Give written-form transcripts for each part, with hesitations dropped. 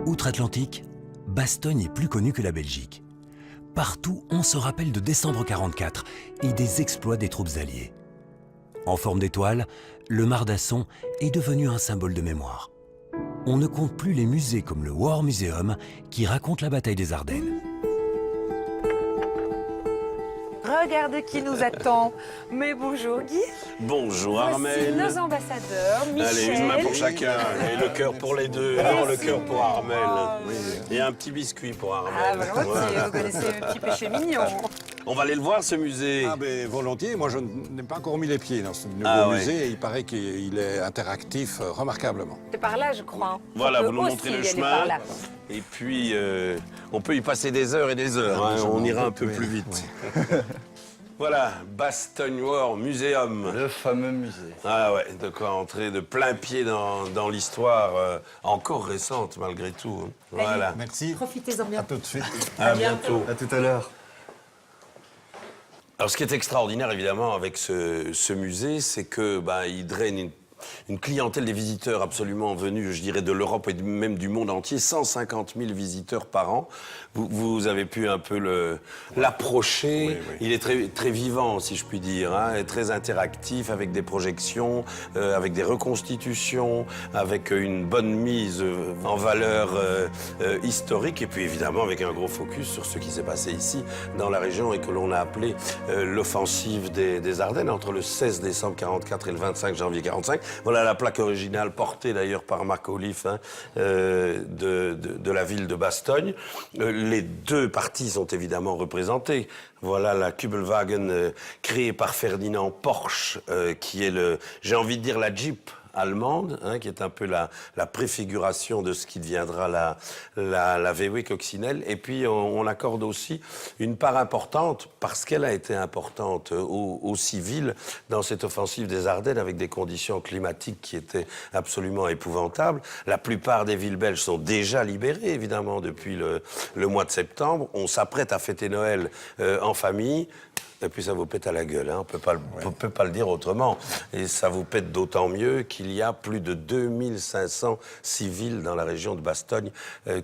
Outre-Atlantique, Bastogne est plus connue que la Belgique. Partout, on se rappelle de décembre 44 et des exploits des troupes alliées. En forme d'étoile, le Mardasson est devenu un symbole de mémoire. On ne compte plus les musées comme le War Museum qui raconte la bataille des Ardennes. Regarde qui nous attend. Mais bonjour Guy. Bonjour Voici Armel. nos ambassadeurs, Michel. Allez, une main pour chacun et le cœur pour les deux. Non, le cœur pour Armel. Et un petit biscuit pour Armel. Ah, volontiers, vous connaissez le petit péché mignon. On va aller le voir, ce musée. Ah ben volontiers, moi je n'ai pas encore mis les pieds dans ce nouveau musée et il paraît qu'il est interactif remarquablement. C'est par là, je crois. Hein. Voilà, On vous peut nous aussi montrez y le aller chemin. par là. Et puis, on peut y passer des heures et des heures. Hein, on ira un peu plus vite. Voilà, Bastogne War Museum. Le fameux musée. Ah ouais, de quoi entrer de plein pied dans l'histoire encore récente malgré tout. Hein. Voilà. Merci. Profitez-en bien. À tout de suite. À bientôt. À tout à l'heure. Alors, ce qui est extraordinaire, évidemment, avec ce musée, c'est que il draine une clientèle des visiteurs absolument venus, je dirais, de l'Europe et même du monde entier. 150 000 visiteurs par an. Vous avez pu un peu l'approcher. Oui, oui. Il est très, très vivant, si je puis dire, hein, et très interactif, avec des projections, avec des reconstitutions, avec une bonne mise en valeur historique, et puis évidemment avec un gros focus sur ce qui s'est passé ici, dans la région, et que l'on a appelé l'offensive des Ardennes, entre le 16 décembre 44 et le 25 janvier 45. Voilà la plaque originale, portée d'ailleurs par Marc Oliffe, hein, de la ville de Bastogne. Les deux parties sont évidemment représentées. Voilà la Kübelwagen créée par Ferdinand Porsche, qui est j'ai envie de dire la Jeep allemande, hein, qui est un peu la préfiguration de ce qui deviendra la VW coccinelle. Et puis on accorde aussi une part importante, parce qu'elle a été importante aux civils dans cette offensive des Ardennes, avec des conditions climatiques qui étaient absolument épouvantables. La plupart des villes belges sont déjà libérées, évidemment, depuis le mois de septembre. On s'apprête à fêter Noël en famille. Et puis ça vous pète à la gueule, hein. On peut pas le dire autrement. Et ça vous pète d'autant mieux qu'il y a plus de 2500 civils dans la région de Bastogne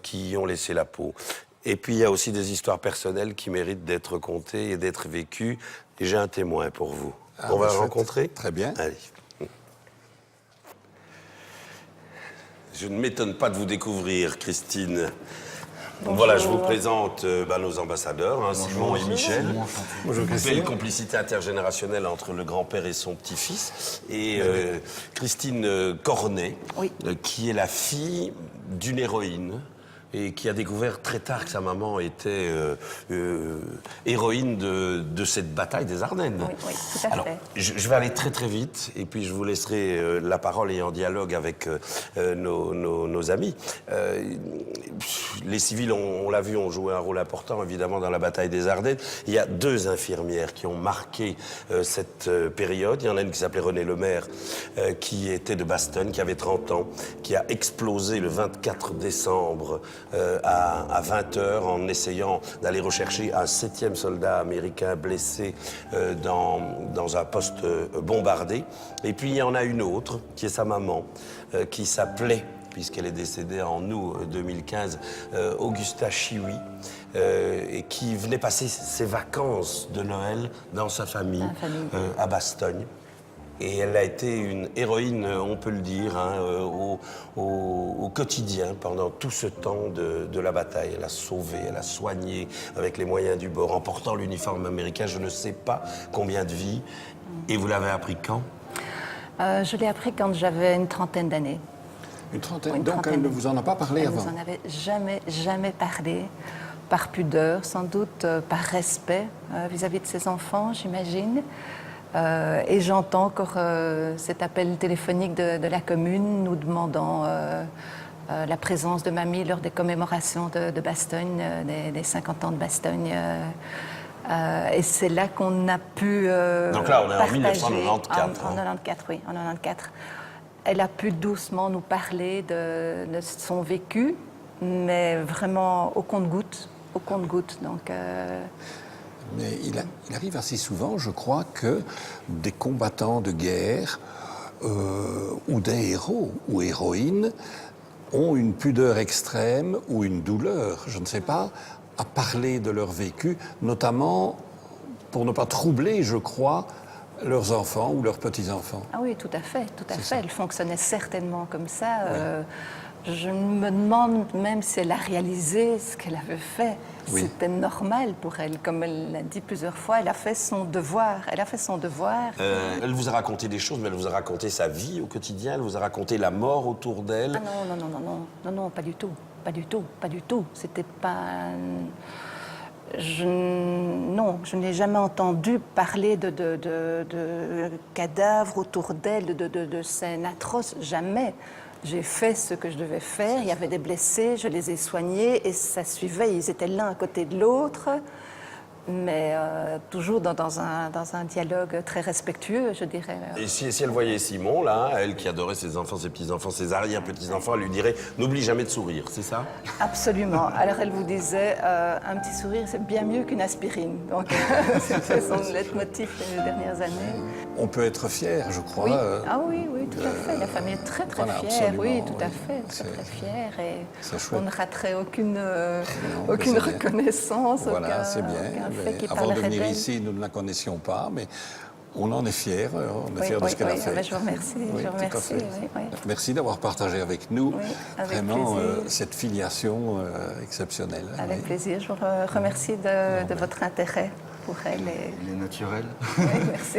qui y ont laissé la peau. Et puis il y a aussi des histoires personnelles qui méritent d'être contées et d'être vécues. Et j'ai un témoin pour vous. On va le rencontrer ? Très bien. Allez. Je ne m'étonne pas de vous découvrir, Christine. Bonjour. Voilà, je vous présente nos ambassadeurs, hein, Simon et Michel. Bonjour, Christine. Belle complicité intergénérationnelle entre le grand-père et son petit-fils. Et Christine Cornet, Oui. qui est la fille d'une héroïne et qui a découvert très tard que sa maman était héroïne de cette bataille des Ardennes. Oui, oui, tout à Alors, fait. je vais aller très très vite et puis je vous laisserai la parole et en dialogue avec nos amis. Les civils, on l'a vu, ont joué un rôle important évidemment dans la bataille des Ardennes. Il y a deux infirmières qui ont marqué cette période. Il y en a une qui s'appelait Renée Lemaire, qui était de Bastogne, qui avait 30 ans, qui a explosé le 24 décembre à 20h en essayant d'aller rechercher un 7e soldat américain blessé dans un poste bombardé. Et puis il y en a une autre, qui est sa maman, qui s'appelait, puisqu'elle est décédée en août 2015, Augusta Chiwi, et qui venait passer ses vacances de Noël dans sa famille, à Bastogne. Et elle a été une héroïne, on peut le dire, hein, au quotidien pendant tout ce temps de la bataille. Elle a sauvé, elle a soigné avec les moyens du bord, en portant l'uniforme américain, je ne sais pas combien de vies. Et vous l'avez appris quand ? Je l'ai appris quand j'avais une trentaine d'années. Une trentaine. Une Donc trentaine. elle ne vous en a pas parlé Elle avant. nous en avait jamais parlé, par pudeur, sans doute par respect vis-à-vis de ses enfants, j'imagine. Et j'entends encore cet appel téléphonique de la commune nous demandant la présence de mamie lors des commémorations de Bastogne, des 50 ans de Bastogne. Et c'est là qu'on a pu Donc là, on est en partager. 1994. En 94, oui, en 94. Elle a pu doucement nous parler de son vécu, mais vraiment au compte-gouttes, Donc, Mais il arrive assez souvent, je crois, que des combattants de guerre ou des héros ou héroïnes ont une pudeur extrême ou une douleur, je ne sais pas, à parler de leur vécu, notamment pour ne pas troubler, je crois, leurs enfants ou leurs petits-enfants. Ah oui, tout à fait, tout à fait. Elle fonctionnait certainement comme ça. Je me demande même si elle a réalisé ce qu'elle avait fait. Oui. C'était normal pour elle. Comme elle l'a dit plusieurs fois, elle a fait son devoir. Elle a fait son devoir. Elle vous a raconté des choses, mais elle vous a raconté sa vie au quotidien, elle vous a raconté la mort autour d'elle. Ah non, pas du tout. Pas du tout, pas du tout. C'était pas... Non, je n'ai jamais entendu parler de cadavres autour d'elle, de scènes atroces, jamais. J'ai fait ce que je devais faire, il y avait des blessés, je les ai soignés et ça suivait, ils étaient l'un à côté de l'autre, mais toujours dans un dialogue très respectueux, je dirais. Et si elle voyait Simon, là, elle qui adorait ses enfants, ses petits-enfants, ses arrière-petits-enfants, elle lui dirait « N'oublie jamais de sourire », c'est ça? Absolument. Alors elle vous disait un petit sourire, c'est bien mieux qu'une aspirine. Donc c'était son leitmotiv les dernières années. On peut être fier, je crois. Oui. Ah oui, tout à fait. La famille est très voilà, fière. absolument, Oui, tout à oui. fait, très fière. Et c'est chouette. on ne raterait aucune c'est bien. reconnaissance. Voilà, c'est bien. Fait qui Avant de parlerait venir d'elle. ici, nous ne la connaissions pas, mais on en est fiers. On est fiers de ce qu'elle a fait. Ah ben, je vous remercie. Oui, je vous tout à remercie. fait. Oui. Merci d'avoir partagé avec nous Oui, avec vraiment plaisir. cette filiation exceptionnelle. Avec Oui. plaisir. Je vous remercie de votre intérêt pour elle. Il est naturel. Oui, merci.